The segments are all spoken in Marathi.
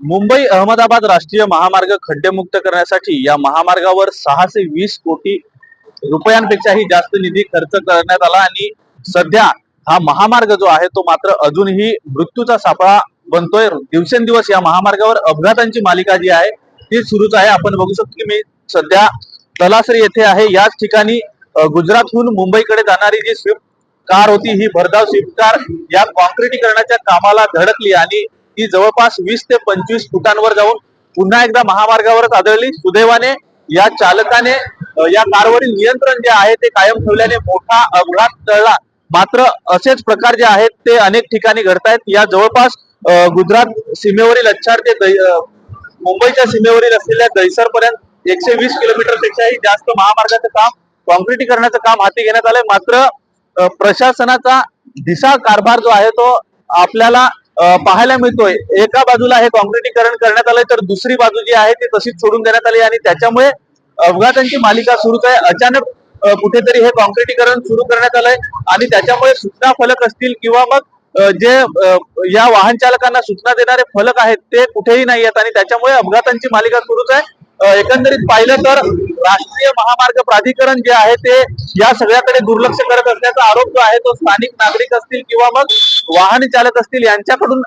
मुंबई अहमदाबाद राष्ट्रीय महामार्ग खड्डेमुक्त करण्यासाठी या महामार्गावर 620 कोटी रुपयांपेक्षाही जास्त निधी खर्च करण्यात आला आणि सध्या हा महामार्ग जो आहे तो मात्र अजूनही मृत्यूचा सापळा बनतोय। दिवसेंदिवस या महामार्गावर अपघातांची मालिका जी आहे ती सुरूच आहे। आपण बघू शकतो की मी सध्या तलासरी येथे आहे। याच ठिकाणी गुजरातहून मुंबईकडे जाणारी जी स्विफ्ट कार होती, ही भरधाव स्विफ्ट कार या कॉन्क्रिटीकरणाच्या कामाला धडकली आणि ती जवळपास 20 ते 25 फुटांवर जाऊन पुन्हा एकदा महामार्गावरच आदळली। सुदैवाने या चालकाने या कारवरील नियंत्रण जे आहे ते कायम ठेवल्याने मोठा अपघात टळला। मात्र असेच प्रकार जे आहेत ते अनेक ठिकाणी घडतायत। या जवळपास गुजरात सीमेवरील अच्छार ते मुंबईच्या सीमेवरील असलेल्या दहिसर पर्यंत 120 किलोमीटर पेक्षाही जास्त महामार्गाचं काम कॉन्क्रिटीकरणाचं काम हाती घेण्यात आलंय। मात्र प्रशासनाचा ढिसाळ कारभार जो आहे तो आपल्याला पाहायला मिळतोय। एका बाजूला हे कॉन्क्रिटीकरण करण्यात आलंय तर दुसरी बाजू जी आहे ती तशीच सोडून देण्यात आली आणि त्याच्यामुळे अपघातांची मालिका सुरूच आहे। अचानक कुठेतरी हे कॉन्क्रिटीकरण सुरू करण्यात आलंय आणि त्याच्यामुळे सूचना फलक असतील किंवा मग जे या वाहन चालकांना सूचना देणारे फलक आहेत ते कुठेही नाही आहेत आणि त्याच्यामुळे अपघातांची मालिका सुरूच आहे। एकंदरीत पाहिलं तर राष्ट्रीय महामार्ग प्राधिकरण जे आहे ते या सगळ्याकडे दुर्लक्ष करत असल्याचा आरोप जो आहे तो स्थानिक नागरिक असतील किंवा मग वाहन चालक असतील यांच्याकडून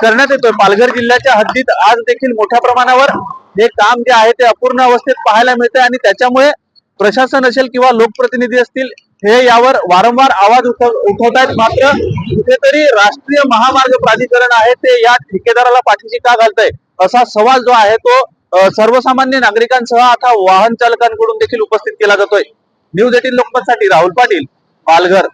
करण्यात येतोय। पालघर जिल्ह्याच्या हद्दीत आज देखील मोठ्या प्रमाणावर हे काम जे आहे ते अपूर्ण अवस्थेत पाहायला मिळते आणि त्याच्यामुळे प्रशासन असेल किंवा लोकप्रतिनिधी असतील हे यावर वारंवार आवाज उठवतायत। मात्र कुठेतरी राष्ट्रीय महामार्ग प्राधिकरण आहे ते या ठेकेदाराला पाठीशी का घालतंय असा सवाल जो आहे तो सर्वसामान्य नागरिकांसह आता वाहन चालकांकडून देखील उपस्थित केला जातोय। न्यूज 18 लोकमतसाठी राहुल पाटील, पालघर।